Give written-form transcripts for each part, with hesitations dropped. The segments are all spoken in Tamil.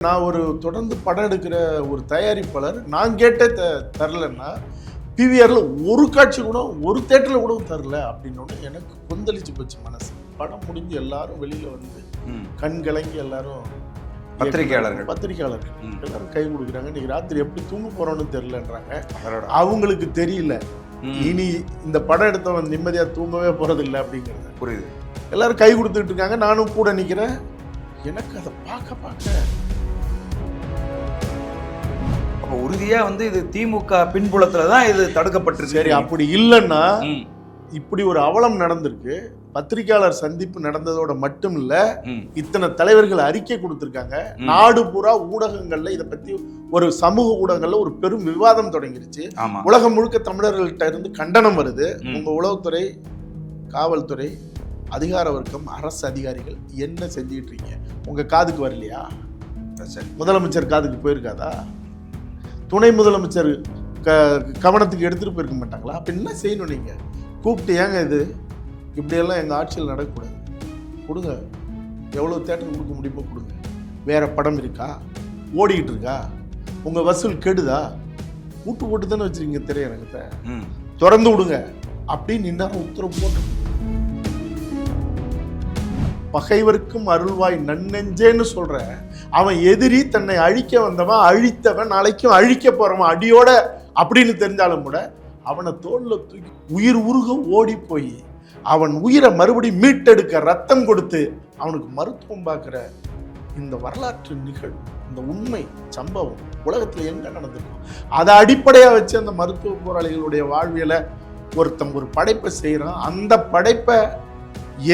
நான் ஒரு தொடர்ந்து படம் எடுக்கிற ஒரு தயாரிப்பாளர் நான் கேட்டே தரலன்னா பிவிஆர்ல ஒரு காட்சி கூட ஒரு தேட்டரில் கூட தரல அப்படின்னு எனக்கு கொந்தளிச்சு போச்சு மனசு. படம் முடிஞ்சு எல்லாரும் வெளியில வந்து கண் கலங்கி எல்லாரும் பத்திரிகையாளர்கள் எல்லாரும் கை கொடுக்குறாங்க. இன்னைக்கு ராத்திரி எப்படி தூங்க போறோம்னு தெரியலன்றாங்க. அவங்களுக்கு தெரியல இனி இந்த படம் எடுத்தவன் நிம்மதியா தூங்கவே போறது இல்லை அப்படிங்கிறது புரியுது. எல்லாரும் கை கொடுத்துட்டு இருக்காங்க, நானும் கூட நிக்கிறேன். எனக்கு அதை பார்க்க உறுதியா வந்து இது திமுக பின்புலத்துலதான் இது தடுக்கப்பட்டிருக்கு. சரி, அப்படி இல்லைன்னா இப்படி ஒரு அவலம் நடந்திருக்கு. பத்திரிகையாளர் சந்திப்பு நடந்ததோட மட்டும் இல்ல, இத்தனை தலைவர்கள் அறிக்கை கொடுத்திருக்காங்க. நாடு பூரா ஊடகங்கள்ல இதை பத்தி ஒரு சமூக ஊடகங்கள்ல ஒரு பெரும் விவாதம் தொடங்கிருச்சு. உலகம் முழுக்க தமிழர்கள்ட்ட இருந்து கண்டனம் வருது. உங்க உளவுத்துறை, காவல்துறை, அதிகார வர்க்கம், அரசு அதிகாரிகள் என்ன செஞ்சுட்டு இருக்கீங்க? உங்க காதுக்கு வரலையா? முதலமைச்சர் காதுக்கு போயிருக்காதா? துணை முதலமைச்சர் கவனத்துக்கு எடுத்துட்டு போயிருக்க மாட்டாங்களா? அப்ப என்ன செய்யணும்? நீங்க கூப்பிட்டு ஏங்க இது இப்படியெல்லாம் எங்கள் ஆட்சியில் நடக்கக்கூடாது, கொடுங்க, எவ்வளோ தேட்டர் கொடுக்க முடியுமோ கொடுங்க, வேற படம் இருக்கா, ஓடிக்கிட்டு இருக்கா, உங்கள் வசூல் கெடுதா, கூட்டு போட்டு தானே வச்சுருக்கீங்க திரையரங்கத்தை, திறந்து விடுங்க அப்படின்னு இன்னும் உத்தரவு போட்டு. பகைவர்க்கும் அருள்வாய் நன்னெஞ்சேன்னு சொல்ற அவன் எதிரி, தன்னை அழிக்க வந்தவன், அழித்தவன், நாளைக்கும் அழிக்க போறவன் அடியோட அப்படின்னு தெரிஞ்சாலும் கூட அவனை தோல்ல தூக்கி உயிர் உருக ஓடி போய் அவன் உயிரை மறுபடியும் மீட்டெடுக்க ரத்தம் கொடுத்து அவனுக்கு மருத்துவம் பார்க்கிற இந்த வரலாற்று நிகழ்வு, இந்த உண்மை சம்பவம் உலகத்துல எங்க நடந்திருக்கும்? அதை அடிப்படையா வச்சு அந்த மருத்துவ போராளிகளுடைய வாழ்வியலை ஒருத்தன் ஒரு படைப்பை செய்யறான். அந்த படைப்பை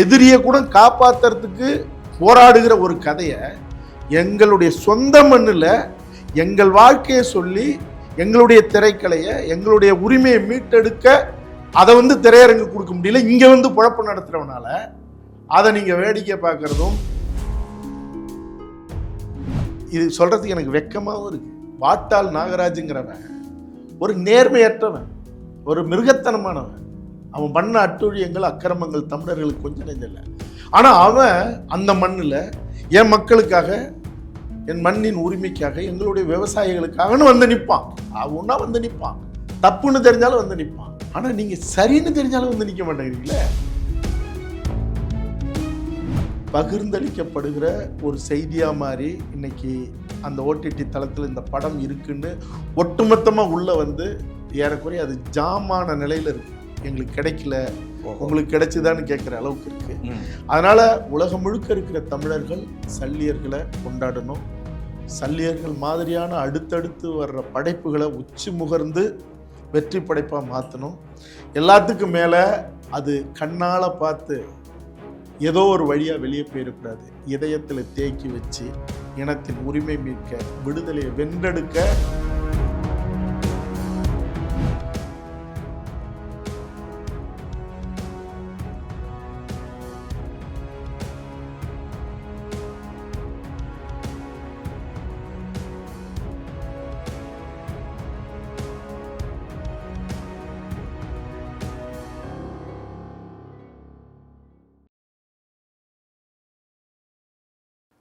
எதிரியை கூட காப்பாத்துறதுக்கு போராடுகிற ஒரு கதையை எங்களுடைய சொந்த மண்ணில் எங்கள் வாழ்க்கையை சொல்லி எங்களுடைய திரைக்கலையை, எங்களுடைய உரிமையை மீட்டெடுக்க அதை வந்து திரையரங்கு கொடுக்க முடியல. இங்க வந்து குழப்பம் நடத்துறவனால அதை நீங்க வேடிக்கை பார்க்கறதும், இது சொல்றதுக்கு எனக்கு வெக்கமாகவும் இருக்கு. வாட்டாள் நாகராஜுங்கிறவன் ஒரு நேர்மையற்றவன், ஒரு மிருகத்தனமானவன். அவன் பண்ண அட்டுழியங்கள், அக்கிரமங்கள் தமிழர்களுக்கு கொஞ்சம் நெஞ்சல. ஆனா அவன் அந்த மண்ணில் என் மக்களுக்காக, என் மண்ணின் உரிமைக்காக, எங்களுடைய விவசாயிகளுக்காகனு வந்து நிற்பான். அவனா வந்து நிற்பான். தப்புன்னு தெரிஞ்சாலும் வந்து நிற்பான். ஆனா நீங்க சரின்னு தெரிஞ்சாலும் வந்து நிற்க மாட்டேங்கிறீங்களே. பகிர்ந்தளிக்கப்படுகிற ஒரு செய்தியா மாதிரி இன்னைக்கு அந்த ஓடிடி தளத்தில் இந்த படம் இருக்குன்னு ஒட்டுமொத்தமா உள்ள வந்து ஏறக்குறைய அது ஜாமான நிலையில இருக்கு. எங்களுக்கு கிடைக்கல, உங்களுக்கு கிடைச்சுதான்னு கேட்குற அளவுக்கு இருக்கு. அதனால உலகம் முழுக்க இருக்கிற தமிழர்கள் சல்லியர்களை கொண்டாடணும். சல்லியர்கள் மாதிரியான அடுத்தடுத்து வர்ற படைப்புகளை உச்சி முகர்ந்து வெற்றி படைப்பா மாற்றணும். எல்லாத்துக்கும் மேல அது கண்ணால பார்த்து ஏதோ ஒரு வழியா வெளியே போயிடக்கூடாது. இதயத்துல தேக்கி வச்சு இனத்தின் உரிமை மீட்க, விடுதலையை வென்றெடுக்க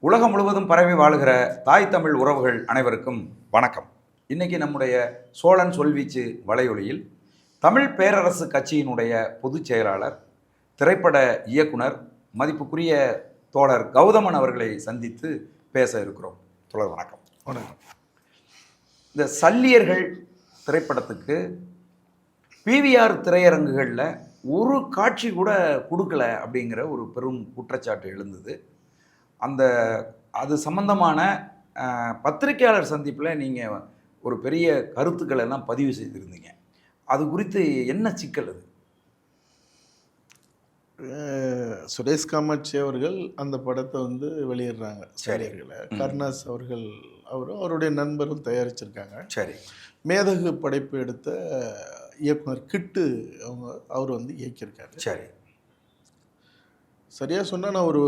உலகம் முழுவதும் பரவி வாழுகிற தாய் தமிழ் உறவுகள் அனைவருக்கும் வணக்கம். இன்னைக்கு நம்முடைய சோழன் சொல்வீச்சு வலையொலியில் தமிழ் பேரரசு கட்சியினுடைய பொதுச் செயலாளர், திரைப்பட இயக்குனர், மதிப்புக்குரிய தோழர் கௌதமன் அவர்களை சந்தித்து பேச இருக்கிறோம். தோழர் வணக்கம். வணக்கம். இந்த சல்லியர்கள் திரைப்படத்துக்கு பிவிஆர் திரையரங்குகளில் ஒரு காட்சி கூட கொடுக்கல அப்படிங்கிற ஒரு பெரும் குற்றச்சாட்டு எழுந்தது. அது சம்பந்தமான பத்திரிகையாளர் சந்திப்பில் நீங்கள் ஒரு பெரிய கருத்துக்களை எல்லாம் பதிவு செய்திருந்தீங்க. அது குறித்து என்ன சிக்கல்? அது சுரேஷ் காமாட்சி அவர்கள் அந்த படத்தை வந்து வெளியிடுறாங்க. சரியர்களை கருணாஸ் அவர்கள், அவரும் அவருடைய நண்பரும் தயாரிச்சிருக்காங்க. சரி. மேதகு படைப்பு எடுத்த இயக்குனர் கிட்டு அவர் வந்து இயக்கியிருக்காரு. சரி. சரியா சொன்னா நான் ஒரு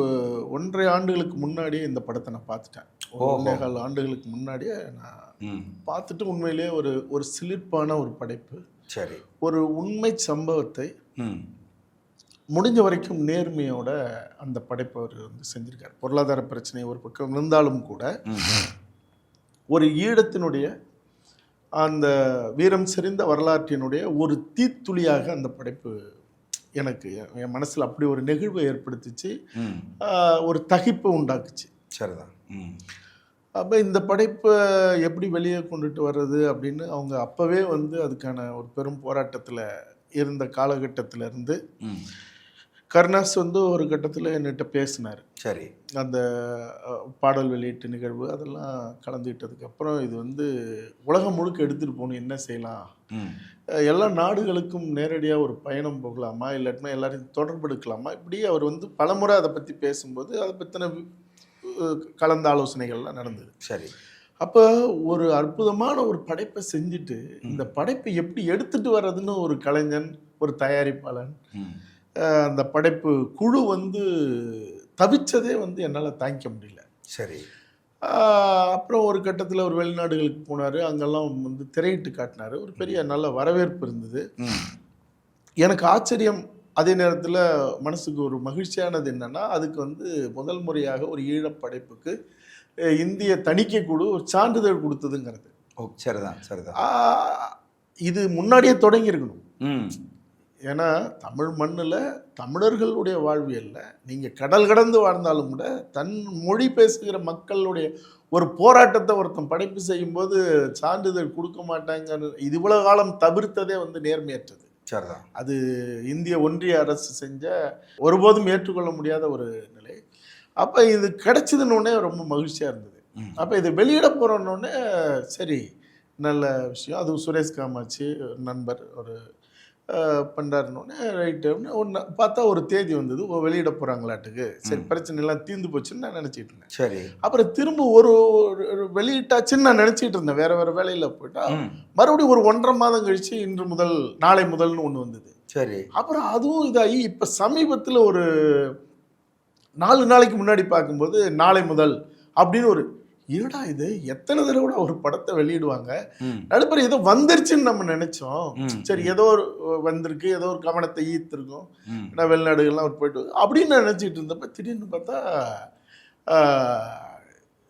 1.5 ஆண்டுகளுக்கு முன்னாடியே இந்த படத்தை நான் பார்த்துட்டேன். 1.25 ஆண்டுகளுக்கு முன்னாடியே நான் பார்த்துட்டு உண்மையிலேயே ஒரு சிலிர்ப்பான ஒரு படைப்பு. சரி. ஒரு உண்மை சம்பவத்தை முடிஞ்ச வரைக்கும் நேர்மையோட அந்த படைப்பை அவர் வந்து செஞ்சிருக்காரு. பொருளாதார பிரச்சனை ஒரு பக்கம் இருந்தாலும் கூட ஒரு ஈழத்தினுடைய அந்த வீரம் செறிந்த வரலாற்றினுடைய ஒரு தீத்துளியாக அந்த படைப்பு எனக்கு என் மனசில் அப்படி ஒரு நெகிழ்வை ஏற்படுத்திச்சு, ஒரு தகிப்பை உண்டாக்குச்சு. சரிதான். அப்போ இந்த படைப்பை எப்படி வெளியே கொண்டுட்டு வர்றது அப்படின்னு அவங்க அப்போவே வந்து அதுக்கான ஒரு பெரும் போராட்டத்தில் இருந்த காலகட்டத்தில் இருந்து கருணாஸ் வந்து ஒரு கட்டத்தில் என்கிட்ட பேசினார். சரி. அந்த பாடல் வெளியீட்டு நிகழ்வு அதெல்லாம் கலந்துக்கிட்டதுக்கு அப்புறம் இது வந்து உலகம் முழுக்க எடுத்துகிட்டு போகணும், என்ன செய்யலாம், எல்லா நாடுகளுக்கும் நேரடியாக ஒரு பயணம் போகலாமா, இல்லாட்டினா எல்லாரையும் தொடர்பு எடுக்கலாமா, இப்படி அவர் வந்து பலமுறை அதை பற்றி பேசும்போது அதை பற்றின கலந்த ஆலோசனைகள்லாம் நடந்தது. சரி. அப்போ ஒரு அற்புதமான ஒரு படைப்பை செஞ்சுட்டு இந்த படைப்பை எப்படி எடுத்துட்டு வர்றதுன்னு ஒரு கலைஞன், ஒரு தயாரிப்பாளன், அந்த படைப்பு குழு வந்து தவிச்சதே வந்து என்னால் தாங்கிக்க முடியல. சரி. அப்புறம் ஒரு கட்டத்தில் ஒரு வெளிநாடுகளுக்கு போனார், அங்கெல்லாம் வந்து திரையிட்டு காட்டினார், ஒரு பெரிய நல்ல வரவேற்பு இருந்தது. எனக்கு ஆச்சரியம், அதே நேரத்தில் மனசுக்கு ஒரு மகிழ்ச்சியானது என்னென்னா, அதுக்கு வந்து முதல் முறையாக ஒரு ஈழப்படைப்புக்கு இந்திய தணிக்கை குழு ஒரு சான்றிதழ் கொடுத்ததுங்கிறது. ஓ, சரிதான் சரிதான். இது முன்னாடியே தொடங்கியிருக்கணும். ஏன்னா தமிழ் மண்ணில் தமிழர்களுடைய வாழ்வியலில் நீங்கள் கடல் கடந்து வாழ்ந்தாலும் கூட தன் மொழி பேசுகிற மக்களுடைய ஒரு போராட்டத்தை ஒருத்தன் படைப்பு செய்யும்போது சான்றிதழ் கொடுக்க மாட்டாங்க. இது இவ்வளோ காலம் தவிர்த்ததே வந்து நேர்மையற்றது. சரிதான். அது இந்திய ஒன்றிய அரசு செஞ்ச ஒருபோதும் ஏற்றுக்கொள்ள முடியாத ஒரு நிலை. அப்போ இது கிடைச்சதுன்னொடனே ரொம்ப மகிழ்ச்சியாக இருந்தது. அப்போ இது வெளியிட போகிறோன்னொடனே சரி, நல்ல விஷயம். அதுவும் சுரேஷ் காமாட்சி நண்பர் ஒரு பண்ணுறாருன்னொடனே ரைட்டு ஒன்று பார்த்தா ஒரு தேதி வந்தது, வெளியிட போகிறாங்களாட்டுக்கு. சரி, பிரச்சனை எல்லாம் தீர்ந்து போச்சுன்னு நான் நினச்சிட்டு இருந்தேன். சரி. அப்புறம் திரும்ப ஒரு வெளியிட்டாச்சுன்னு நான் நினச்சிட்டு இருந்தேன். வேறு வேலையில் போயிட்டா மறுபடியும் ஒரு 1.5 மாதம் கழிச்சு இன்று முதல் நாளை முதல்னு ஒன்று வந்தது. சரி. அப்புறம் அதுவும் இதாகி இப்போ சமீபத்தில் ஒரு 4 நாளைக்கு முன்னாடி பார்க்கும்போது நாளை முதல் அப்படின்னு ஒரு என்னடா இது, எத்தனை தடவை கூட ஒரு படத்தை வெளியிடுவாங்க, நடுப்பற ஏதோ வந்துருச்சுன்னு நம்ம நினைச்சோம். சரி, ஏதோ ஒரு வந்திருக்கு, ஏதோ ஒரு கவனத்தை ஈர்த்திருக்கும், ஏன்னா வெளிநாடுகள்லாம் ஒரு போயிட்டு அப்படின்னு நினச்சிட்டு இருந்தப்ப திடீர்னு பார்த்தா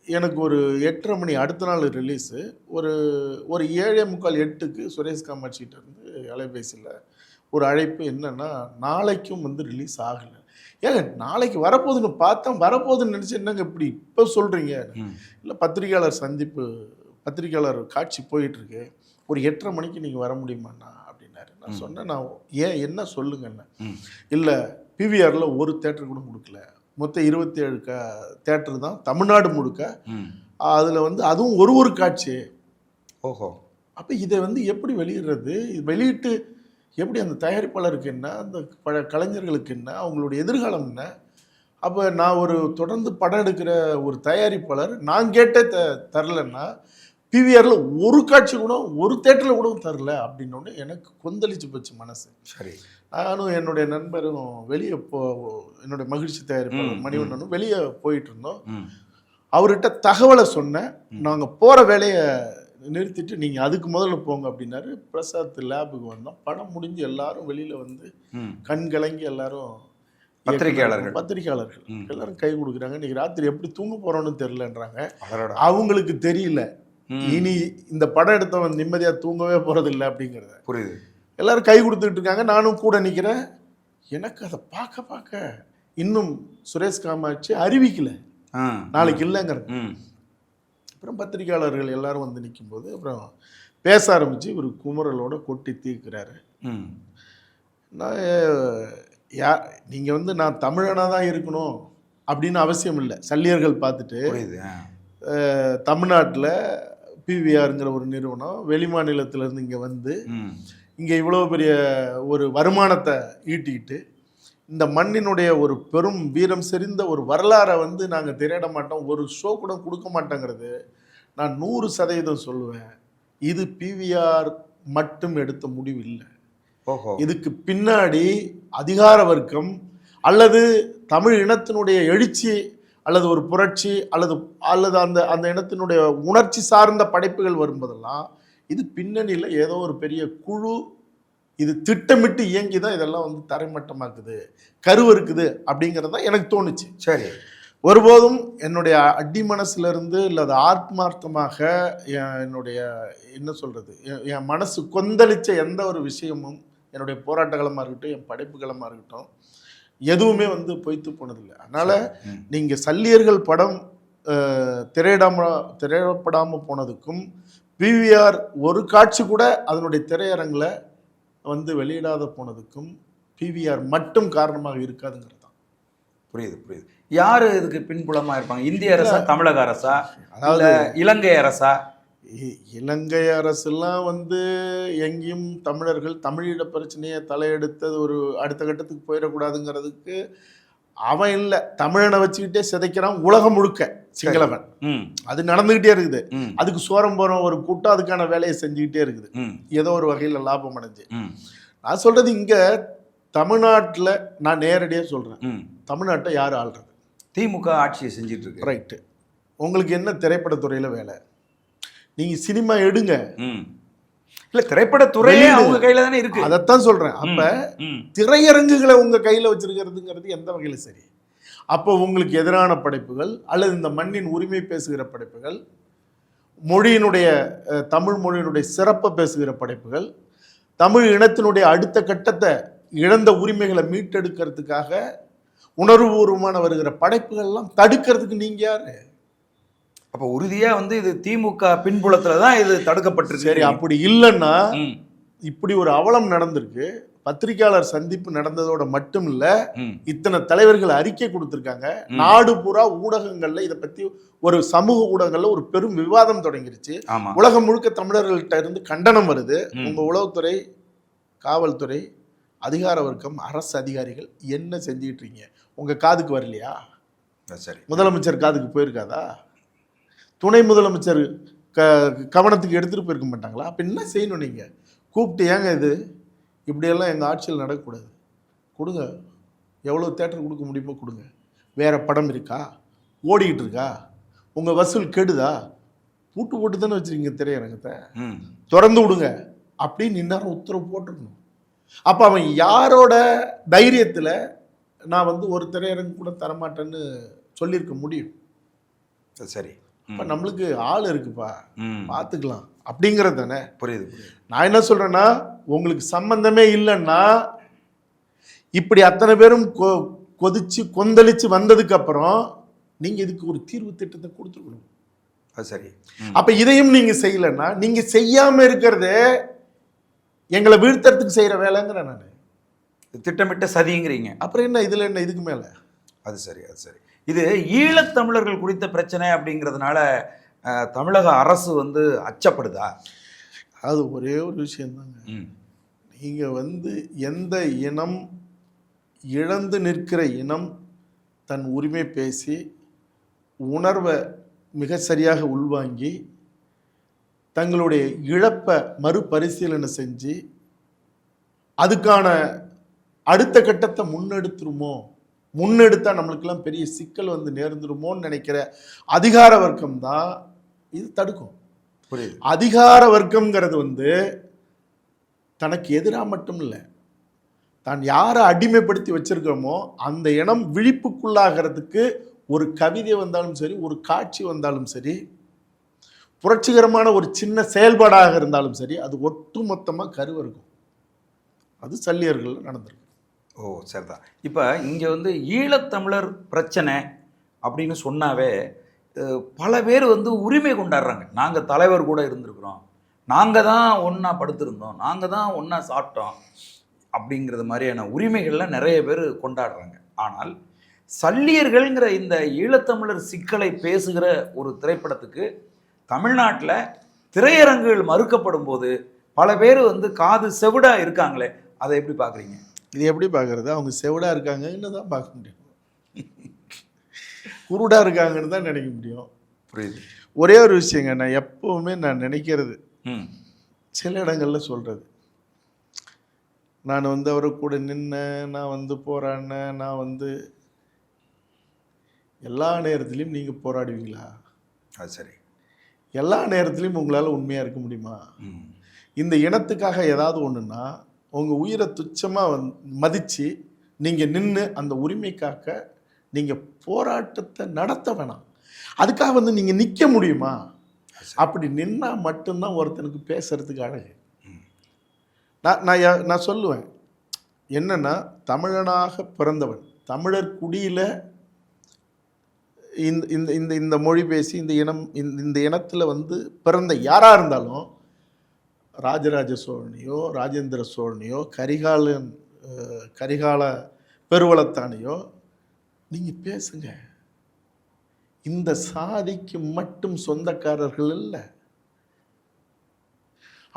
எனக்கு ஒரு 8:30 மணி அடுத்த நாள் ரிலீஸு, ஒரு 7:45 8க்கு சுரேஷ் காமாட்சிகிட்ட இருந்து அலைபேசியில் ஒரு அழைப்பு. என்னன்னா, நாளைக்கும் வந்து ரிலீஸ் ஆகலை. ஏங்க நாளைக்கு வரப்போகுதுன்னு பார்த்தோம், வரப்போகுதுன்னு நினச்சி என்னங்க இப்படி இப்போ சொல்கிறீங்க? இல்லை, பத்திரிகையாளர் சந்திப்பு, பத்திரிகையாளர் காட்சி போயிட்டுருக்கு, ஒரு 8:30 மணிக்கு நீங்கள் வர முடியுமாண்ணா அப்படின்னாரு. நான் சொன்னேன், நான் ஏன் என்ன சொல்லுங்கண்ணே. இல்லை, பிவிஆரில் ஒரு தேட்டர் கூட கொடுக்கல, மொத்தம் 27 தேட்டர் தான் தமிழ்நாடு முழுக்க. அதில் வந்து அதுவும் ஒரு காட்சி. ஓஹோ. அப்போ இதை வந்து எப்படி வெளியிடுறது, வெளியிட்டு எப்படி அந்த தயாரிப்பாளருக்கு என்ன, அந்த கலைஞர்களுக்கு என்ன, அவங்களுடைய எதிர்காலம் என்ன? அப்போ நான் ஒரு தொடர்ந்து படம் எடுக்கிற ஒரு தயாரிப்பாளர் நான் கேட்டே தரலன்னா பிவிஆரில் ஒரு காட்சி கூட ஒரு தேட்டரில் கூட தரல அப்படின்னோடனே எனக்கு கொந்தளிச்சு போச்சு மனசு. சரி. நானும் என்னுடைய நண்பரும் வெளியே என்னுடைய மகிழ்ச்சி தயாரிப்பாளர் மணிவண்ணனும் வெளியே போயிட்டு இருந்தோம். அவர்கிட்ட தகவலை சொன்னேன், நாங்கள் போகிற வேலையை நிறுத்திட்டு நீங்கள் அதுக்கு முதல்ல போங்க அப்படின்னாரு. பிரசாத் லேபுக்கு வந்தோம், படம் முடிஞ்சு எல்லாரும் வெளியில் வந்து கண் கலங்கி எல்லாரும் பத்திரிகையாளர்கள் எல்லாரும் கை கொடுக்குறாங்க. இன்னைக்கு ராத்திரி எப்படி தூங்க போகிறோன்னு தெரிலன்றாங்க. அவங்களுக்கு தெரியல இனி இந்த படம் எடுத்தவன் நிம்மதியாக தூங்கவே போகிறது இல்லை அப்படிங்கிறத. புரியுது. எல்லாரும் கை கொடுத்துக்கிட்டு இருக்காங்க, நானும் கூட நிற்கிறேன். எனக்கு அதை பார்க்க இன்னும் சுரேஷ் காமாட்சி அறிவிக்கல நாளைக்கு இல்லைங்கிறது. அப்புறம் பத்திரிகையாளர்கள் எல்லாரும் வந்து நிற்கும்போது அப்புறம் பேச ஆரம்பித்து ஒரு குமுறலோட கொட்டி தீர்க்கிறாரு. நான் நீங்கள் வந்து நான் தமிழனாக தான் இருக்கணும் அப்படின்னு அவசியம் இல்லை. சல்லியர்கள் பார்த்துட்டு தமிழ்நாட்டில் பிவிஆருங்கிற ஒரு நிறுவனம் வெளிமாநிலத்திலேருந்து இங்கே வந்து இங்கே இவ்வளோ பெரிய ஒரு வருமானத்தை ஈட்டிக்கிட்டு இந்த மண்ணினுடைய ஒரு பெரும் வீரம் செறிந்த ஒரு வரலாறை வந்து நாங்கள் திரையிட மாட்டோம், ஒரு ஷோ கூட கொடுக்க மாட்டோங்கிறது நான் 100% சொல்லுவேன். இது பிவிஆர் மட்டும் எடுத்த முடிவு இல்லை. இதுக்கு பின்னாடி அதிகார வர்க்கம் அல்லது தமிழ் இனத்தினுடைய எழுச்சி அல்லது ஒரு புரட்சி அல்லது அந்த அந்த இனத்தினுடைய உணர்ச்சி சார்ந்த படைப்புகள் வரும்போதெல்லாம் இது பின்னணியில் ஏதோ ஒரு பெரிய குழு இது திட்டமிட்டு இயங்கி தான் இதெல்லாம் வந்து தரைமட்டமாக்குது, கருவறுக்குது அப்படிங்கிறது தான் எனக்கு தோணுச்சு. சரி. ஒருபோதும் என்னுடைய அடி மனசுல இருந்து இல்லது ஆத்மார்த்தமாக என்னுடைய என்ன சொல்றது என் மனசு கொந்தளிச்ச எந்த ஒரு விஷயமும் என்னுடைய போராட்டகளமாக இருக்கட்டும், என் படைப்புகளமாக இருக்கட்டும், எதுவுமே வந்து பொய்த்து போனதில்லை. அதனால நீங்க சல்லியர்கள் படம் திரையிடப்படாம போனதுக்கும் பிவிஆர் ஒரு காட்சி கூட அதனுடைய திரையரங்கில் வந்து வெளியிடாத போனதுக்கும் பிவிஆர் மட்டும் காரணமாக இருக்காதுங்கிறது தான். புரியுது. யாரு இதுக்கு பின்புலமா இருப்பாங்க? இந்திய அரசா, தமிழக அரசா, அதாவது இலங்கை அரசா? இலங்கை அரசெல்லாம் வந்து எங்கேயும் தமிழர்கள் தமிழீழ பிரச்சனையை தலையெடுத்தது ஒரு அடுத்த கட்டத்துக்கு போயிடக்கூடாதுங்கிறதுக்கு அவன் இல்லை, தமிழனை வச்சுக்கிட்டே சிதைக்கிறான் உலகம் முழுக்க சிங்களவன். அது நடந்துகிட்டே இருக்குது. அதுக்கு சோரம் போற ஒரு கூட்டம் அதுக்கான வேலையை செஞ்சுக்கிட்டே இருக்குது, ஏதோ ஒரு வகையில் லாபம் அடைஞ்சு. நான் சொல்றது இங்க தமிழ்நாட்டில் நான் நேரடியாக சொல்றேன், தமிழ்நாட்டை யார் ஆள்றது? திமுக ஆட்சியை செஞ்சுட்டு இருக்கு. ரைட்டு. உங்களுக்கு என்ன திரைப்படத்துறையில் வேலை? நீங்க சினிமா எடுங்க. இல்ல, திரைப்படத்துறையே அவங்க கையில தானே இருக்கு. அதைத்தான் சொல்றேன். அப்ப திரையரங்குகளை உங்க கையில வச்சிருக்கிறதுங்கிறது எந்த வகையில சரி? அப்போ உங்களுக்கு எதிரான படைப்புகள் அல்லது இந்த மண்ணின் உரிமை பேசுகிற படைப்புகள், மொழியினுடைய தமிழ் மொழியினுடைய சிறப்பை பேசுகிற படைப்புகள், தமிழ் இனத்தினுடைய அடுத்த கட்டத்தை இழந்த உரிமைகளை மீட்டெடுக்கிறதுக்காக உணர்வுபூர்வமான வருகிற படைப்புகள்லாம் தடுக்கிறதுக்கு நீங்க யாரு? அப்ப உறுதியா வந்து இது திமுக பின்புலத்துலதான் இது தடுக்கப்பட்டிருக்கு. சரி, அப்படி இல்லைன்னா இப்படி ஒரு அவலம் நடந்திருக்கு. பத்திரிகையாளர் சந்திப்பு நடந்ததோட மட்டும் இல்ல, இத்தனை தலைவர்கள் அறிக்கை கொடுத்திருக்காங்க. நாடு பூரா ஊடகங்கள்ல இதை பத்தி ஒரு சமூக ஊடகங்கள்ல ஒரு பெரும் விவாதம் தொடங்கிருச்சு. உலகம் முழுக்க தமிழர்கள்ட்ட இருந்து கண்டனம் வருது. உங்க உளவுத்துறை, காவல்துறை, அதிகார வர்க்கம், அரசு அதிகாரிகள் என்ன செஞ்சுட்டு இருக்கீங்க? உங்க காதுக்கு வரலையா? சரி, முதலமைச்சர் காதுக்கு போயிருக்காதா? துணை முதலமைச்சர் கவனத்துக்கு எடுத்துட்டு போயிருக்க மாட்டாங்களா? அப்ப என்ன செய்யணும்? நீங்க கூப்பிட்டு, ஏங்க இது இப்படியெல்லாம் எங்கள் ஆட்சியில் நடக்கக்கூடாது, கொடுங்க, எவ்வளோ தேட்டர் கொடுக்க முடியுமோ கொடுங்க, வேறு படம் இருக்கா, ஓடிக்கிட்டு இருக்கா, உங்கள் வசூல் கெடுதா, பூட்டு போட்டு தானே வச்சுருக்கீங்க திரையரங்கத்தை, திறந்து விடுங்க அப்படின்னு இந்நேரம் உத்தரவு போட்டிருக்கணும். அப்போ அவன் யாரோட தைரியத்தில் நான் வந்து ஒரு திரையரங்கு கூட தரமாட்டேன்னு சொல்லியிருக்க முடியும்? சரி, இப்போ நம்மளுக்கு ஆள் இருக்குப்பா, பார்த்துக்கலாம் அப்படிங்கிறது தானே. புரியுது. நான் என்ன சொல்றேன்னா, உங்களுக்கு சம்பந்தமே இல்லைன்னா இப்படி அத்தனை பேரும் கொதிச்சு கொந்தளிச்சு வந்ததுக்கு அப்புறம் நீங்க இதுக்கு ஒரு தீர்வு திட்டத்தை கொடுத்துருக்கணும். அது சரி. அப்ப இதையும் நீங்க செய்யலைன்னா, நீங்க செய்யாம இருக்கிறது எங்களை வீழ்த்தறதுக்கு செய்யற வேலைங்கிற நான் திட்டமிட்ட சதிங்கிறீங்க. அப்புறம் என்ன இதுல என்ன இதுக்கு மேல? அது சரி. இது ஈழத்தமிழர்கள் குறித்த பிரச்சனை அப்படிங்கிறதுனால தமிழக அரசு வந்து அச்சப்படுதா? அது ஒரே ஒரு விஷயம்தாங்க. நீங்க வந்து எந்த இனம் இழந்து நிற்கிற இனம் தன் உரிமை பேசி உணர்வை மிக சரியாக உள்வாங்கி தங்களுடைய இழப்பை மறுபரிசீலனை செஞ்சு அதுக்கான அடுத்த கட்டத்தை முன்னெடுத்தா நம்மளுக்கெல்லாம் பெரிய சிக்கல் வந்து நேர்ந்துருமோன்னு நினைக்கிற அதிகார வர்க்கம் தான் இது தடுக்கும். அதிகார வர்க்கம்ங்கிறது வந்து தனக்கு எதிராக மட்டும் இல்லை, தான் யாரை அடிமைப்படுத்தி வச்சிருக்கிறோமோ அந்த இனம் விழிப்புக்குள்ளாகிறதுக்கு ஒரு கவிதை வந்தாலும் சரி, ஒரு காட்சி வந்தாலும் சரி, புரட்சிகரமான ஒரு சின்ன செயல்பாடாக இருந்தாலும் சரி, அது ஒட்டுமொத்தமாக கருவருக்கும். அது சல்லியர்கள் நடந்திருக்கு. ஓ, சரிதான். இப்போ இங்கே வந்து ஈழத்தமிழர் பிரச்சனை அப்படின்னு சொன்னாவே பல பேர் வந்து உரிமை கொண்டாடுறாங்க. நாங்கள் தலைவர் கூட இருந்திருக்கிறோம், நாங்கள் தான் ஒன்றா படுத்திருந்தோம், நாங்கள் தான் ஒன்றா சாப்பிட்டோம் அப்படிங்கிறது மாதிரியான உரிமைகள்லாம் நிறைய பேர் கொண்டாடுறாங்க. ஆனால் சல்லியர்கள்ங்கிற இந்த ஈழத்தமிழர் சிக்கலை பேசுகிற ஒரு திரைப்படத்துக்கு தமிழ்நாட்டில் திரையரங்குகள் மறுக்கப்படும் போது பல பேர் வந்து காது செவிடா இருக்காங்களே, அதை எப்படி பார்க்குறீங்க? இது எப்படி பார்க்குறது? அவங்க செவிடா இருக்காங்கன்னு தான் பார்க்க முடியும், குருடா இருக்காங்கன்னு தான் நினைக்க முடியும். புரியுது. ஒரே ஒரு விஷயங்க, நான் எப்பவுமே நான் நினைக்கிறது, சில இடங்கள்ல சொல்றது, நான் வந்து அவரை கூட நின்னேன், நான் வந்து போராடினேன், நான் வந்து எல்லா நேரத்துலையும் நீங்க போராடுவீங்களா? அது சரி. எல்லா நேரத்துலையும் உங்களால் உண்மையா இருக்க முடியுமா? இந்த இனத்துக்காக ஏதாவது ஒண்ணுன்னா உங்க உயிரை துச்சமா மதிச்சு நீங்க நின்று அந்த உரிமை காக்க நீங்க போராட்டத்தை நடத்த வேணாம். அதுக்காக வந்து நீங்க நிக்க முடியுமா? அப்படி நின்னா மட்டும்தான் ஒருத்தனுக்கு பேசுறதுக்கு அழகு. நான் சொல்லுவேன் என்னன்னா, தமிழனாக பிறந்தவன், தமிழர் குடியில இந்த இந்த இந்த இந்த மொழி பேசி இந்த இனத்துல வந்து பிறந்த யாரா இருந்தாலும், ராஜராஜ சோழனையோ ராஜேந்திர சோழனையோ கரிகால பெருவளத்தானையோ நீங்க பேசுங்க. இந்த சாதிக்கு மட்டும் சொந்தக்காரர்கள் இல்லை.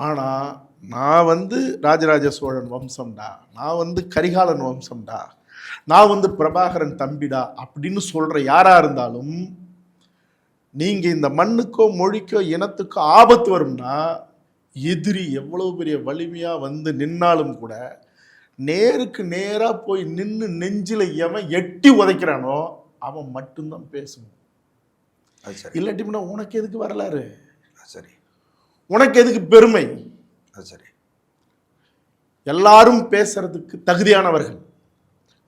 ஆனா நான் வந்து ராஜராஜ சோழன் வம்சம்டா, நான் வந்து கரிகாலன் வம்சம்டா, நான் வந்து பிரபாகரன் தம்பிடா அப்படின்னு சொல்ற யாரா இருந்தாலும், நீங்க இந்த மண்ணுக்கோ மொழிக்கோ இனத்துக்கோ ஆபத்து வரும்னா, எதிரி எவ்வளவு பெரிய வலிமையா வந்து நின்னாலும் கூட நேருக்கு நேரா போய் நின்று நெஞ்சில எவன் எட்டி உதைக்கிறானோ அவன் மட்டும்தான் பேசணும். இல்லாட்டினா உனக்கு எதுக்கு வரலாறு? சரி, உனக்கு எதுக்கு பெருமை? சரி, எல்லாரும் பேசுறதுக்கு தகுதியானவர்கள்.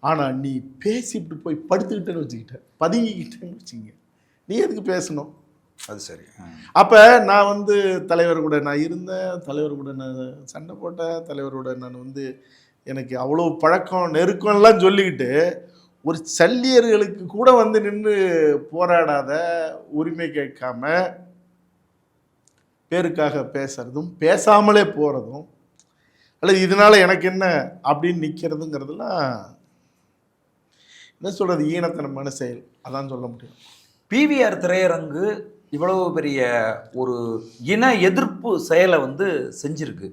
ஆனா நீ பேசிட்டு போய் படுத்துக்கிட்டேன்னு வச்சுக்கிட்ட, பதுங்கிக்கிட்டேன்னு வச்சுங்க, நீ எதுக்கு பேசணும்? அது சரி. அப்ப நான் வந்து தலைவர் கூட நான் இருந்தேன், தலைவர் கூட நான் சண்டை போட்டேன், தலைவரோட நான் வந்து எனக்கு அவ்வளோ பழக்கம் நெருக்கம்லாம் சொல்லிக்கிட்டு ஒரு சல்லியர்களுக்கு கூட வந்து நின்று போராடாத, உரிமை கேட்காம பேருக்காக பேசுறதும் பேசாமலே போறதும், அல்லது இதனால எனக்கு என்ன அப்படின்னு நிற்கிறதுங்கிறதுலாம் என்ன சொல்றது, ஈனத்தனமான செயல். அதான் சொல்ல முடியும். பிவிஆர் திரையரங்கு இவ்வளவு பெரிய ஒரு இன எதிர்ப்பு செயலை வந்து செஞ்சிருக்கு.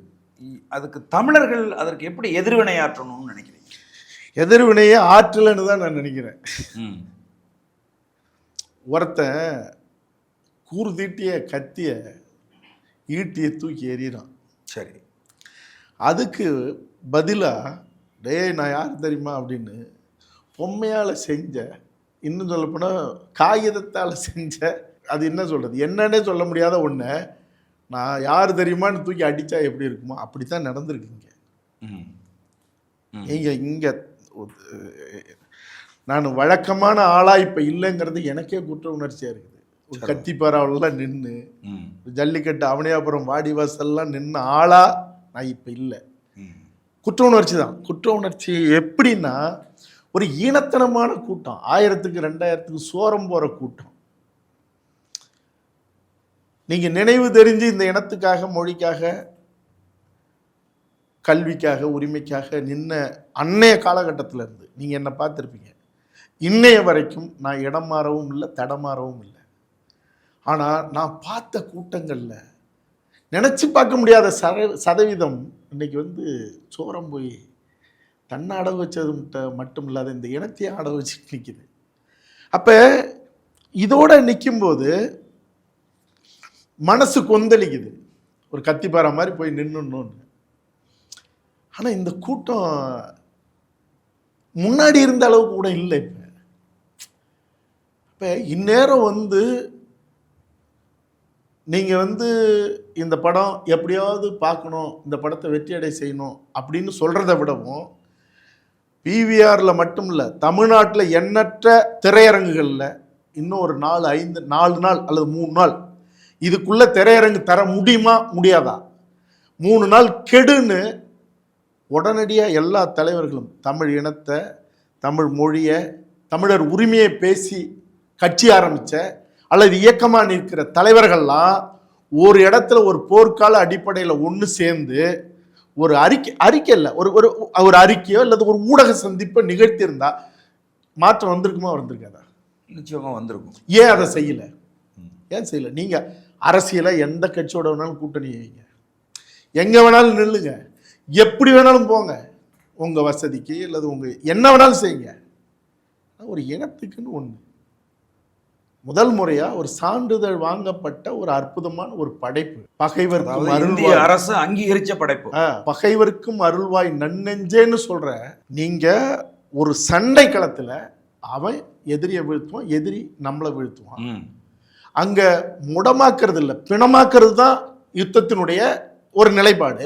அதுக்கு தமிழர்கள் அதற்கு எப்படி எதிர்வினையாற்றணும்னு நினைக்கிறீங்க? எதிர்வினையே ஆற்றலன்னு தான் நான் நினைக்கிறேன். ஒருத்தன் கூர்தீட்டிய கத்திய ஈட்டியை தூக்கி எறிகிறான். சரி, அதுக்கு பதிலாக டேய் நான் யார் தெரியுமா அப்படின்னு பொம்மையால் செஞ்ச, இன்னும் சொல்லப்போனால் காகிதத்தால் செஞ்ச, அது என்ன சொல்கிறது, என்னன்னே சொல்ல முடியாத ஒன்று நான் யார் தெரியுமான்னு தூக்கி அடித்தா எப்படி இருக்குமோ அப்படி தான் நடந்திருக்குங்க. இங்கே நான் வழக்கமான ஆளாக இப்போ இல்லைங்கிறது எனக்கே குற்ற உணர்ச்சியாக இருக்குது. ஒரு கத்திப்பாராவெல்லாம் நின்று ஜல்லிக்கட்டு அவனியாபுரம் வாடிவாசல்லாம் நின்று ஆளா நான் இப்போ இல்லை. குற்ற உணர்ச்சி தான். குற்ற உணர்ச்சி எப்படின்னா, ஒரு ஈனத்தனமான கூட்டம், 1000க்கு 2000க்கு சோரம் போகிற கூட்டம். நீங்கள் நினைவு தெரிஞ்சு இந்த இனத்துக்காக, மொழிக்காக, கல்விக்காக, உரிமைக்காக நின்ன அன்னைய காலகட்டத்தில் இருந்து நீங்கள் என்னை பார்த்துருப்பீங்க. இன்னைய வரைக்கும் நான் இடம் மாறவும் இல்லை, தடமாறவும் இல்லை. ஆனால் நான் பார்த்த கூட்டங்களில் நினச்சி பார்க்க முடியாத சதவீதம் இன்னைக்கு வந்து சோரம் போய் தன்னை அடகு வச்சது மட்டும் இல்லாத இந்த இனத்தையும் அடகு வச்சுட்டு நிற்கிது. அப்போ இதோட நிற்கும்போது மனசு கொந்தளிக்குது, ஒரு கத்திப்பாறை மாதிரி போய் நின்னுன்னு. ஆனால் இந்த கூட்டம் முன்னாடி இருந்த அளவுக்கு கூட இல்லை. இப்போ இந்நேரம் வந்து நீங்கள் வந்து இந்த படம் எப்படியாவது பார்க்கணும், இந்த படத்தை வெற்றியடை செய்யணும் அப்படின்னு சொல்கிறத விடவும், பிவிஆரில் மட்டும் இல்லை, தமிழ்நாட்டில் எண்ணற்ற திரையரங்குகளில் இன்னும் ஒரு 4 நாள் அல்லது 3 நாள் இதுக்குள்ளே திரையரங்கு தர முடியுமா முடியாதா, 3 நாள் கெடுன்னு உடனடியாக எல்லா தலைவர்களும் தமிழ் இனத்தை, தமிழ் மொழியை, தமிழர் உரிமையை பேசி கட்சி ஆரம்பித்த அல்லது இயக்கமாக நிற்கிற தலைவர்கள்லாம் ஒரு இடத்துல ஒரு போர்க்கால அடிப்படையில் ஒன்று சேர்ந்து ஒரு அறிக்கை இல்லை, ஒரு அறிக்கையோ அல்லது ஒரு ஊடக சந்திப்பை நிகழ்த்தியிருந்தா மாற்றம் வந்திருக்குமா? வந்திருக்காதா? நிச்சயமாக வந்திருக்கும். ஏன் அதை செய்யலை? ஏன் செய்யலை? நீங்கள் அரசியலை எந்த கட்சியோட வேணாலும் கூட்டணி வைங்க, எங்கே வேணாலும் நில்லுங்க, எப்படி வேணாலும் போங்க, உங்கள் வசதிக்கு அல்லது உங்கள் என்ன வேணாலும் செய்யுங்க. ஒரு இனத்துக்குன்னு ஒன்று முதல் முறையா ஒரு சான்றிதழ் வாங்கப்பட்ட ஒரு அற்புதமான ஒரு படைப்பு, பகைவர்க்கும் இந்திய அரசு அங்கீகரிச்ச படைப்பு, பகைவர்க்கும் அருள்வாய் நன்னெஞ்சேன்னு சொல்ற. நீங்க ஒரு சண்டை களத்துல அவன் எதிரியை வீழ்த்துவான், எதிரி நம்மளை வீழ்த்துவான். அங்க முடமாக்குறது இல்லை, பிணமாக்குறது தான் யுத்தத்தினுடைய ஒரு நிலைப்பாடு.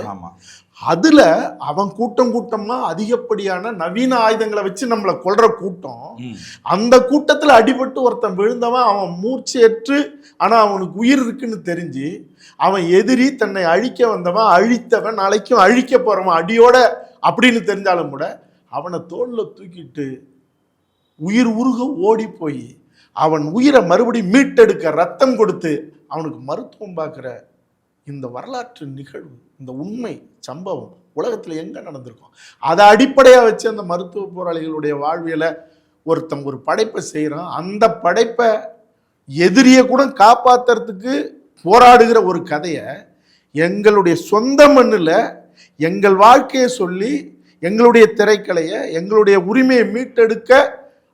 அதுல அவன் கூட்டம் கூட்டமா அதிகப்படியான நவீன ஆயுதங்களை வச்சு நம்மளை கொல்ற கூட்டம். அந்த கூட்டத்துல அடிபட்டு ஒருத்தன் விழுந்தவன் அவன் மூர்ச்சேற்று, ஆனா அவனுக்கு உயிர் இருக்குன்னு தெரிஞ்சு அவன் எதிரி, தன்னை அழிக்க வந்தவன், அழித்தவன், நாளைக்கும் அழிக்க போறவன் அடியோட அப்படின்னு தெரிஞ்சாலும் கூட அவனை தோல்ல தூக்கிட்டு உயிர் உருக ஓடி போய் அவன் உயிரை மறுபடியும் மீட்டெடுக்க ரத்தம் கொடுத்து அவனுக்கு மருத்துவம் பார்க்கிற இந்த வரலாற்று நிகழ்வு, இந்த உண்மை சம்பவம் உலகத்தில் எங்க நடந்திருக்கும்? அதை அடிப்படையாக வச்சு அந்த மருத்துவ போராளிகளுடைய வாழ்வியலை ஒருத்தன் ஒரு படைப்பை செய்கிறான். அந்த படைப்பை எதிரியை கூட காப்பாற்றுறதுக்கு போராடுகிற ஒரு கதையை எங்களுடைய சொந்த மண்ணில் எங்கள் வாழ்க்கையை சொல்லி எங்களுடைய திரைக்கலையை, எங்களுடைய உரிமையை மீட்டெடுக்க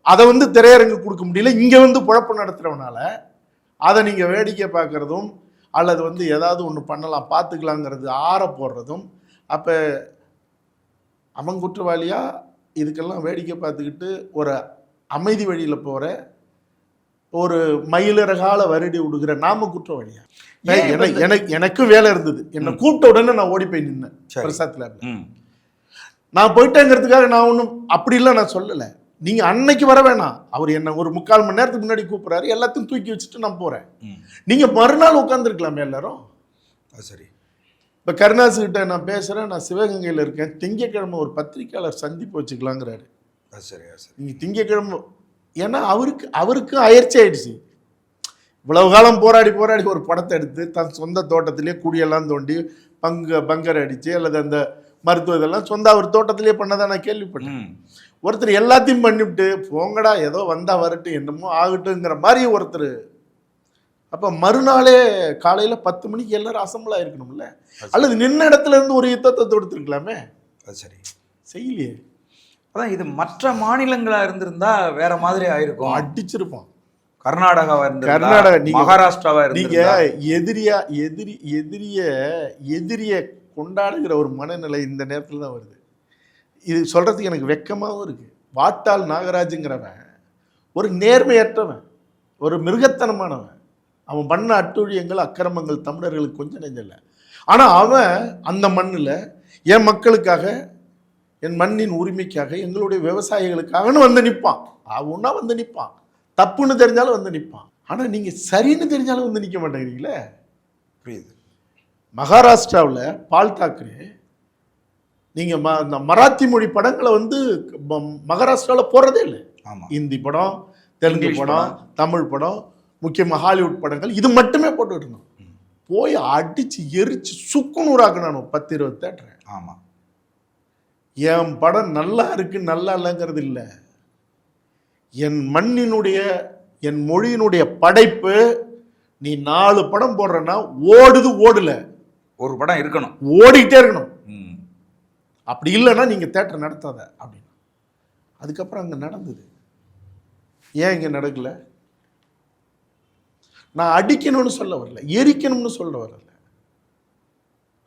அதை திரையரங்கு கொடுக்க முடியல. இங்கே குழப்பம் நடத்துகிறவனால அதை நீங்கள் வேடிக்கை பார்க்குறதும் அல்லது ஏதாவது ஒன்று பண்ணலாம் பார்த்துக்கலாங்கிறது ஆற போடுறதும், அப்போ அவன் குற்றவாளியா இதுக்கெல்லாம் வேடிக்கை பார்த்துக்கிட்டு ஒரு அமைதி வழியில் போகிற ஒரு மயிலிறகால வருடி விடுகிற நாம குற்றவாளியா? எனக்கும் வேலை இருந்தது. என்னை கூப்பிட்ட உடனே நான் ஓடி போய் நின்னேன் பிரசாத் லேப்ல. நான் போயிட்டேங்கிறதுக்காக நான் ஒன்றும் அப்படிலாம் நான் சொல்லலை. நீங்க அன்னைக்கு வர வேணாம், அவர் என்ன ஒரு 3/4 மணி நேரத்துக்கு முன்னாடி கூப்பிடுறாரு, எல்லாத்தையும் தூக்கி வச்சுட்டு நான் போறேன். நீங்க மறுநாள் உட்காந்துருக்கலாமே எல்லாரும். சரி, இப்ப கருணாசு கிட்ட நான் பேசுறேன், நான் சிவகங்கையில் இருக்கேன், திங்கக்கிழமை ஒரு பத்திரிக்கையாளர் சந்திப்பு வச்சுக்கலாங்கிறாரு. சரி சரி, நீங்க திங்கக்கிழமை, ஏன்னா அவருக்கு அயற்சி ஆயிடுச்சு. இவ்வளவு காலம் போராடி ஒரு படத்தை எடுத்து தன் சொந்த தோட்டத்திலேயே குடியெல்லாம் தோண்டி பங்கர் அடிச்சு அல்லது அந்த மருத்துவ இதெல்லாம் சொந்த அவர் தோட்டத்திலேயே பண்ணதான் நான் கேள்விப்பட்டேன். ஒருத்தர் எல்லாத்தையும் பண்ணிவிட்டு போங்கடா ஏதோ வந்தா வரட்டும் என்னமோ ஆகட்டுங்கிற மாதிரி ஒருத்தர். அப்ப மறுநாளே காலையில 10 மணிக்கு எல்லாரும் அசம்பிள் ஆயிருக்கணும்ல, அல்லது நின்ன இடத்துல இருந்து ஒரு யுத்தத்தை தொடுத்துருக்கலாமே. சரி, செய்யலையே. அதான் இது மற்ற மாநிலங்களா இருந்திருந்தா வேற மாதிரி ஆயிருக்கும், அடிச்சிருப்பான். கர்நாடகாவா கர்நாடகா, மகாராஷ்டிராவா நீங்க எதிரிய கொண்டாடுகிற ஒரு மனநிலை இந்த நேரத்தில் தான் வருது. இது சொல்றதுக்கு எனக்கு வெக்கமாகவும் இருக்கு. வாட்டாள் நாகராஜுங்கிறவன் ஒரு நேர்மையற்றவன், ஒரு மிருகத்தனமானவன். அவன் பண்ண அட்டூழியங்கள் அக்கிரமங்கள் தமிழர்களுக்கு கொஞ்சம் நெஞ்சல. ஆனா அவன் அந்த மண்ணில் என் மக்களுக்காக, என் மண்ணின் உரிமைக்காக, எங்களுடைய விவசாயிகளுக்காகனு நிற்பான். அவனா நிற்பான். தப்புன்னு தெரிஞ்சாலும் நிற்பான். ஆனா நீங்க சரின்னு தெரிஞ்சாலும் நிற்க மாட்டேங்கிறீங்களே. புரியுது. மகாராஷ்டிராவில் பால் தாக்கரே, நீங்க இந்த மராத்தி மொழி படங்களை மகாராஷ்டிராவில் போடுறதே இல்லை. ஹிந்தி படம், தெலுங்கு படம், தமிழ் படம், முக்கியமாக ஹாலிவுட் படங்கள் இது மட்டுமே போட்டுக்கிட்டு இருந்தோம். போய் அடிச்சு எரிச்சு சுக்குநூறாக்குனானு 10-20 தேட்டர். ஆமா, என் படம் நல்லா இருக்கு நல்லா இல்லைங்கிறது இல்லை, என் மண்ணினுடைய என் மொழியினுடைய படைப்பு. நீ 4 படம் போடுறன்னா ஓடுது ஓடல, ஒரு படம் இருக்கணும், ஓடிக்கிட்டே இருக்கணும். அப்படி இல்லைன்னா நீங்க தேட்டர் நடத்தாத அப்படின்னு. அதுக்கப்புறம் அங்க நடந்தது. ஏன் இங்க நடக்கல? நான் அடிக்கணும்னு சொல்ல வரல, எரிக்கணும்னு சொல்ல வரல.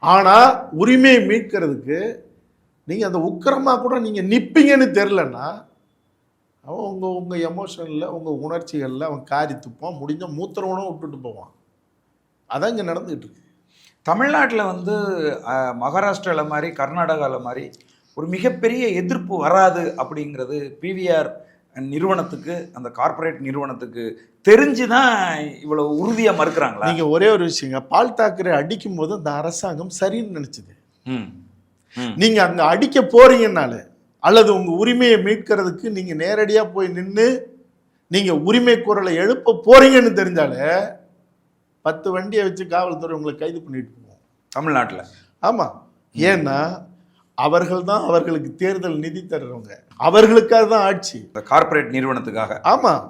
ஆனா உரிமையை மீட்கிறதுக்கு நீங்க அந்த உக்கிரமா கூட நீங்க நிப்பீங்கன்னு தெரியலன்னா அவன் உங்க எமோஷன்ல, உங்க உணர்ச்சிகள்ல அவன் காரி துப்பான், முடிஞ்ச மூத்திரவனும் விட்டுட்டு போவான். அதான் இங்க நடந்துகிட்டு இருக்கு. தமிழ்நாட்டில் மகாராஷ்டிராவில் மாதிரி கர்நாடகாவில் மாதிரி ஒரு மிகப்பெரிய எதிர்ப்பு வராது அப்படிங்கிறது பிவிஆர் நிறுவனத்துக்கு, அந்த கார்ப்பரேட் நிறுவனத்துக்கு தெரிஞ்சு தான் இவ்வளோ உறுதியாக மறுக்கிறாங்களா? நீங்கள் ஒரே ஒரு விஷயங்க, பால் தாக்கரே அடிக்கும் போது அந்த அரசாங்கம் சரின்னு நினச்சிது. நீங்கள் அங்கே அடிக்க போறீங்கன்னால அல்லது உங்கள் உரிமையை மீட்கிறதுக்கு நீங்கள் நேரடியாக போய் நின்று நீங்கள் உரிமை குரலை எழுப்ப போறீங்கன்னு தெரிஞ்சாலே 10 வண்டியை வச்சு காவல்துறை உங்களை கைது பண்ணிட்டு போவோம் தமிழ்நாட்டில். ஆமாம், ஏன்னா அவர்கள் தான் அவர்களுக்கு தேர்தல் நிதி தர்றவங்க, அவர்களுக்காக தான் ஆட்சி, கார்ப்பரேட் நிறுவனத்துக்காக. ஆமாம்,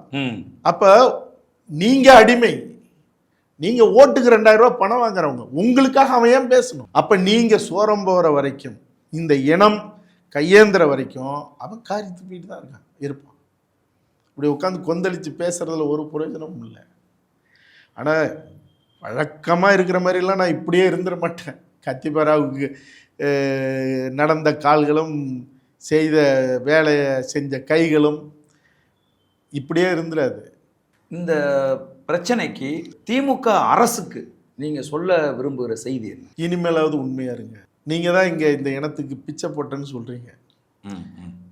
அப்போ நீங்க அடிமை, நீங்க ஓட்டுக்கு 2000 ரூபாய் பணம் வாங்குறவங்க, உங்களுக்காக அவன் ஏன் பேசணும்? அப்ப நீங்க சோரம் போகிற வரைக்கும், இந்த இனம் கையேந்திர வரைக்கும் அவன் காரி துப்பிட்டு தான் இருப்பான். இப்படி உட்காந்து கொந்தளிச்சு பேசுறதுல ஒரு பிரயோஜனமும் இல்லை. ஆனால் வழக்கமாக இருக்கிற மாதிரிலாம் நான் இப்படியே இருந்துட மாட்டேன். கத்திபாராவுக்கு நடந்த கால்களும் செய்த வேலையை செஞ்ச கைகளும் இப்படியே இருந்துடாது. இந்த பிரச்சனைக்கு திமுக அரசுக்கு நீங்கள் சொல்ல விரும்புகிற செய்தி என்ன? இனிமேலாவது உண்மையாக இருங்க. நீங்கள் தான் இங்கே இந்த இனத்துக்கு பிச்சை போட்டேன்னு சொல்கிறீங்க.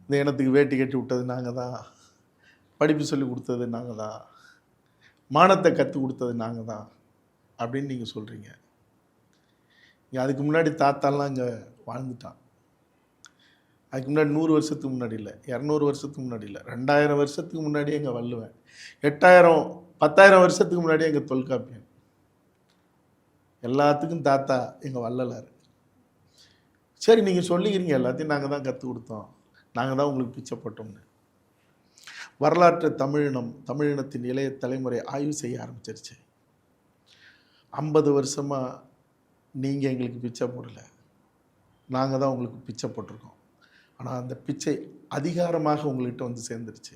இந்த இனத்துக்கு வேட்டி கட்டி விட்டது நாங்கள் தான், படிப்பு சொல்லி கொடுத்தது நாங்கள் தான், மானத்தை கற்றுக் கொடுத்தது நாங்கள் தான் அப்படின்னு நீங்கள் சொல்கிறீங்க. இங்கே அதுக்கு முன்னாடி தாத்தாலாம் இங்கே வாழ்ந்துட்டான். அதுக்கு முன்னாடி 100 வருஷத்துக்கு முன்னாடி இல்லை, 200 வருஷத்துக்கு முன்னாடி இல்லை, 2000 வருஷத்துக்கு முன்னாடியே எங்கள் வள்ளுவன், 8000 10,000 வருஷத்துக்கு முன்னாடியே எங்கள் தொல்காப்பியன், எல்லாத்துக்கும் தாத்தா எங்கள் வள்ளலார். சரி, நீங்கள் சொல்லிக்கிறீங்க எல்லாத்தையும் நாங்கள் தான் கற்றுக் கொடுத்தோம், நாங்கள் தான் உங்களுக்கு பிச்சை போட்டோம்னு. வரலாற்று தமிழினத்தின் இளைய தலைமுறை ஆய்வு செய்ய ஆரம்பிச்சிருச்சு. 50 வருஷமாக நீங்கள் எங்களுக்கு பிச்சை போடலை, நாங்கள் தான் உங்களுக்கு பிச்சை போட்டிருக்கோம். ஆனால் அந்த பிச்சை அதிகாரமாக உங்கள்கிட்ட வந்து சேர்ந்துருச்சு.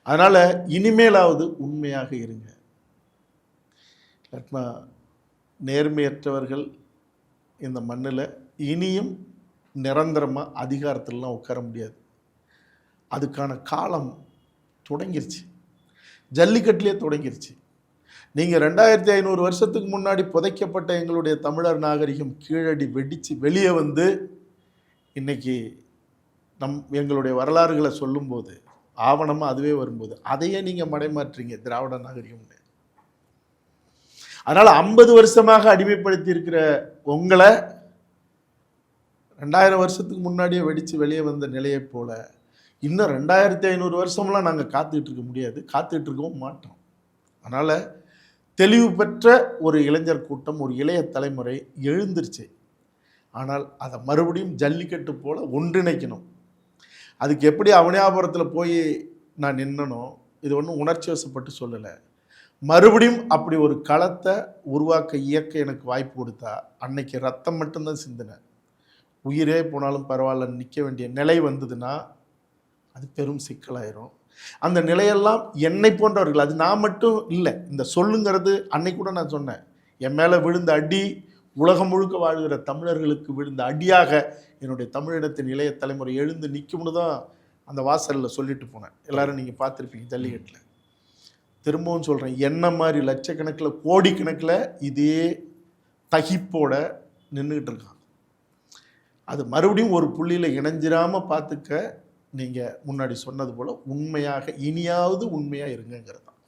அதனால் இனிமேலாவது உண்மையாக இருங்க. இல்லாட்டினா நேர்மையற்றவர்கள் இந்த மண்ணில் இனியும் நிரந்தரமாக அதிகாரத்திலலாம் உட்கார முடியாது. அதுக்கான காலம் தொடங்கிருச்சு, ஜல்லிக்கட்டிலே தொடங்கிருச்சு. நீங்கள் 2500 வருஷத்துக்கு முன்னாடி புதைக்கப்பட்ட எங்களுடைய தமிழர் நாகரிகம் கீழடி வெடித்து வெளியே வந்து இன்னைக்கு எங்களுடைய வரலாறுகளை சொல்லும்போது, ஆவணமாக அதுவே வரும்போது, அதையே நீங்கள் மடைமாற்றீங்க திராவிட நாகரிகம்னு. அதனால் 50 வருஷமாக அடிமைப்படுத்தி இருக்கிற உங்களை 2000 வருஷத்துக்கு முன்னாடியே வெடித்து வெளியே வந்த நிலையை போல இன்னும் 2500 வருஷம்லாம் நாங்கள் காத்துக்கிட்டு இருக்க முடியாது, காத்துக்கிட்டு இருக்கவும் மாட்டோம். அதனால் தெளிவு பெற்ற ஒரு இளைஞர் கூட்டம், ஒரு இளைய தலைமுறை எழுந்திருச்சு. ஆனால் அதை மறுபடியும் ஜல்லிக்கட்டு போல் ஒன்றிணைக்கணும். அதுக்கு எப்படி அவனியாபுரத்தில் போய் நான் நின்னனோ, இது ஒன்றும் உணர்ச்சி வசப்பட்டு சொல்லலை, மறுபடியும் அப்படி ஒரு களத்தை உருவாக்க இயக்க எனக்கு வாய்ப்பு கொடுத்தா, அன்னைக்கு ரத்தம் மட்டும்தான் சிந்தினேன், உயிரே போனாலும் பரவாயில்ல நிற்க வேண்டிய நிலை வந்ததுன்னா அது பெரும் சிக்கலாயிரும். அந்த நிலையெல்லாம் என்னை போன்றவர்கள், அது நான் மட்டும் இல்லை, இந்த சொல்லுங்கிறது அன்னைக்கு கூட நான் சொன்னேன், என் மேலே விழுந்த அடி உலகம் முழுக்க வாழ்கிற தமிழர்களுக்கு விழுந்த அடியாக என்னுடைய தமிழினத்தின் இளைய தலைமுறை எழுந்து நிற்கும்னு தான் அந்த வாசலில் சொல்லிட்டு போனேன். எல்லாரும் நீங்கள் பார்த்துருப்பீங்க ஜல்லிக்கட்டில். திரும்பவும் சொல்கிறேன், என்ன மாதிரி லட்சக்கணக்கில் கோடிக்கணக்கில் இதே தகிப்போட நின்றுக்கிட்டு இருக்கான். அது மறுபடியும் ஒரு புள்ளியில் இணைஞ்சிராமல் பார்த்துக்க நீங்கள் முன்னாடி சொன்னது போல் உண்மையாக இனியாவது உண்மையாக இருங்கிறது தான்.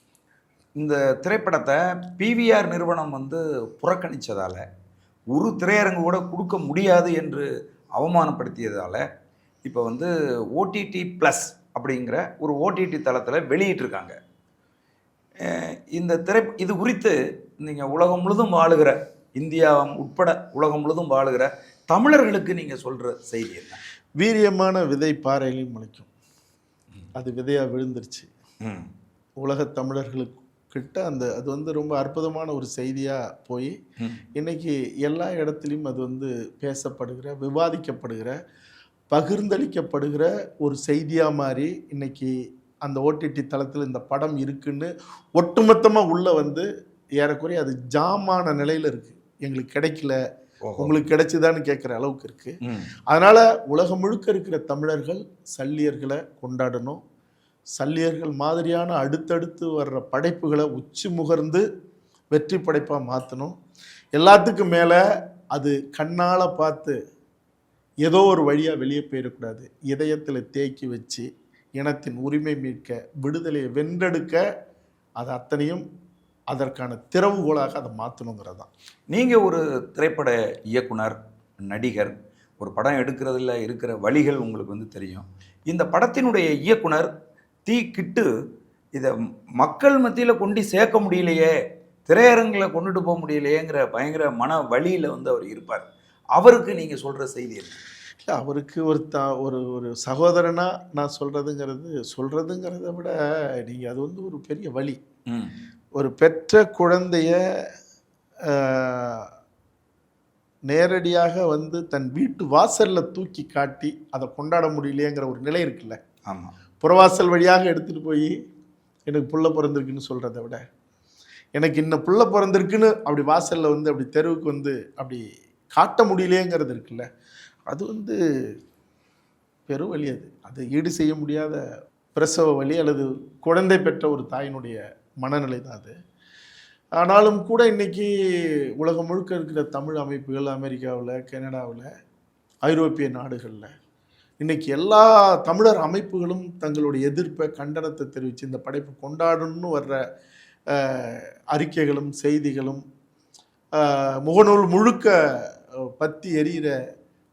இந்த திரைப்படத்தை பிவிஆர் நிறுவனம் புறக்கணித்ததால், ஒரு திரையரங்கு கூட கொடுக்க முடியாது என்று அவமானப்படுத்தியதால் இப்போ ஓடிடி ப்ளஸ் அப்படிங்கிற ஒரு ஓடிடி தளத்தில் வெளியிட்டிருக்காங்க. இந்த இது குறித்து நீங்கள் உலகம் முழுதும் வாழுகிற, இந்தியா உட்பட உலகம் முழுதும் வாழுகிற தமிழர்களுக்கு நீங்கள் சொல்கிற செய்தி என்ன? வீரியமான விதை பாறையிலையும் முளைக்கும், அது விதையாக விழுந்துருச்சு. உலக தமிழர்களுக்கு கிட்ட அது ரொம்ப அற்புதமான ஒரு செய்தியாக போய் இன்னைக்கு எல்லா இடத்துலையும் அது பேசப்படுகிற, விவாதிக்கப்படுகிற, பகிர்ந்தளிக்கப்படுகிற ஒரு செய்தியாக மாறி இன்னைக்கு அந்த ஓடிடி தளத்தில் இந்த படம் இருக்குன்னு ஒட்டுமொத்தமாக உள்ள ஏறக்குறைய அது ஜாமான நிலையில் இருக்குது. எங்களுக்கு கிடைக்கல, உங்களுக்கு கிடைச்சுதான்னு கேட்குற அளவுக்கு இருக்கு. அதனால உலகம் முழுக்க இருக்கிற தமிழர்கள் சல்லியர்களை கொண்டாடணும். சல்லியர்கள் மாதிரியான அடுத்தடுத்து வர்ற படைப்புகளை உச்சி முகர்ந்து வெற்றி படைப்பாக மாற்றணும். எல்லாத்துக்கும் மேலே அது கண்ணால் பார்த்து ஏதோ ஒரு வழியாக வெளியே போயிடக்கூடாது. இதயத்தில் தேக்கி வச்சு இனத்தின் உரிமை மீட்க, விடுதலையை வென்றெடுக்க, அது அத்தனையும் அதற்கான திறவுகோலாக அதை மாற்றணுங்கிறது தான். நீங்கள் ஒரு திரைப்பட இயக்குனர், நடிகர், ஒரு படம் எடுக்கிறதுல இருக்கிற வழிகள் உங்களுக்கு தெரியும். இந்த படத்தினுடைய இயக்குனர் தீக்கிட்டு இதை மக்கள் மத்தியில் கொண்டு சேர்க்க முடியலையே, திரையரங்கில் கொண்டுட்டு போக முடியலையேங்கிற பயங்கர மன வழியில் அவர் இருப்பார். அவருக்கு நீங்கள் சொல்கிற செய்தி என்ன? இல்லை, அவருக்கு ஒரு சகோதரனாக நான் சொல்கிறதுங்கிறத விட நீங்கள் அது ஒரு பெரிய வழி. ஒரு பெற்ற குழந்தைய நேரடியாக தன் வீட்டு வாசலில் தூக்கி காட்டி அதை கொண்டாட முடியலையேங்கிற ஒரு நிலை இருக்குல்ல. ஆமாம். புறவாசல் வழியாக எடுத்துகிட்டு போய் எனக்கு புள்ள பிறந்திருக்குன்னு சொல்கிறத விட, எனக்கு இன்னும் புள்ள பிறந்திருக்குன்னு அப்படி வாசலில் அப்படி தெருவுக்கு அப்படி காட்ட முடியலையேங்கிறது இருக்குல்ல, அது பெரும் வழி. அது ஈடு செய்ய முடியாத பிரசவ வழி அல்லது குழந்தை பெற்ற ஒரு தாயினுடைய மனநிலை தான் அது. ஆனாலும் கூட இன்னைக்கு உலகம் முழுக்க இருக்கிற தமிழ் அமைப்புகள் அமெரிக்காவில், கனடாவில், ஐரோப்பிய நாடுகளில் இன்னைக்கு எல்லா தமிழர் அமைப்புகளும் தங்களுடைய எதிர்ப்பை, கண்டனத்தை தெரிவித்து இந்த படைப்பு கொண்டாடணும்னு வர்ற அறிக்கைகளும் செய்திகளும் முகநூல் முழுக்க பற்றி எரியிற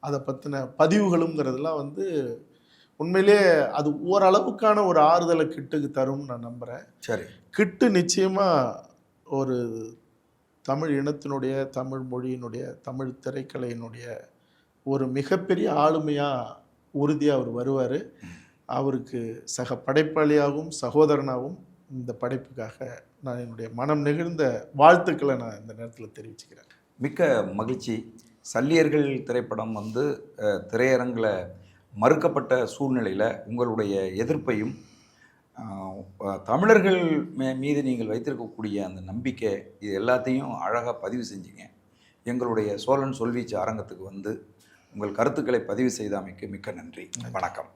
அதை பற்றின பதிவுகளுங்கிறதுலாம் வந்து உண்மையிலே அது ஓரளவுக்கான ஒரு ஆறுதலை கிட்டுக்கு தரும்னு நான் நம்புகிறேன். சரி, கிட்டு நிச்சயமாக ஒரு தமிழ் இனத்தினுடைய, தமிழ் மொழியினுடைய, தமிழ் திரைக்கலையினுடைய ஒரு மிகப்பெரிய ஆளுமையாக உறுதியாக அவர் வருவார். அவருக்கு சக படைப்பாளியாகவும் சகோதரனாகவும் இந்த படைப்புக்காக நான் என்னுடைய மனம் நெகிழ்ந்த வாழ்த்துக்களை நான் இந்த நேரத்தில் தெரிவிச்சுக்கிறேன். மிக்க மகிழ்ச்சி. சல்லியர்கள் திரைப்படம் வந்து திரையரங்கில் மறுக்கப்பட்ட சூழ்நிலையில் உங்களுடைய எதிர்ப்பையும் தமிழர்கள் மீது நீங்கள் வைத்திருக்கக்கூடிய அந்த நம்பிக்கை, இது எல்லாத்தையும் அழகாக பதிவு செஞ்சீங்க. எங்களுடைய சோழன் சொல்வீச்சு அரங்கத்துக்கு வந்து உங்கள் கருத்துக்களை பதிவு செய்தமைக்கு மிக்க நன்றி. வணக்கம்.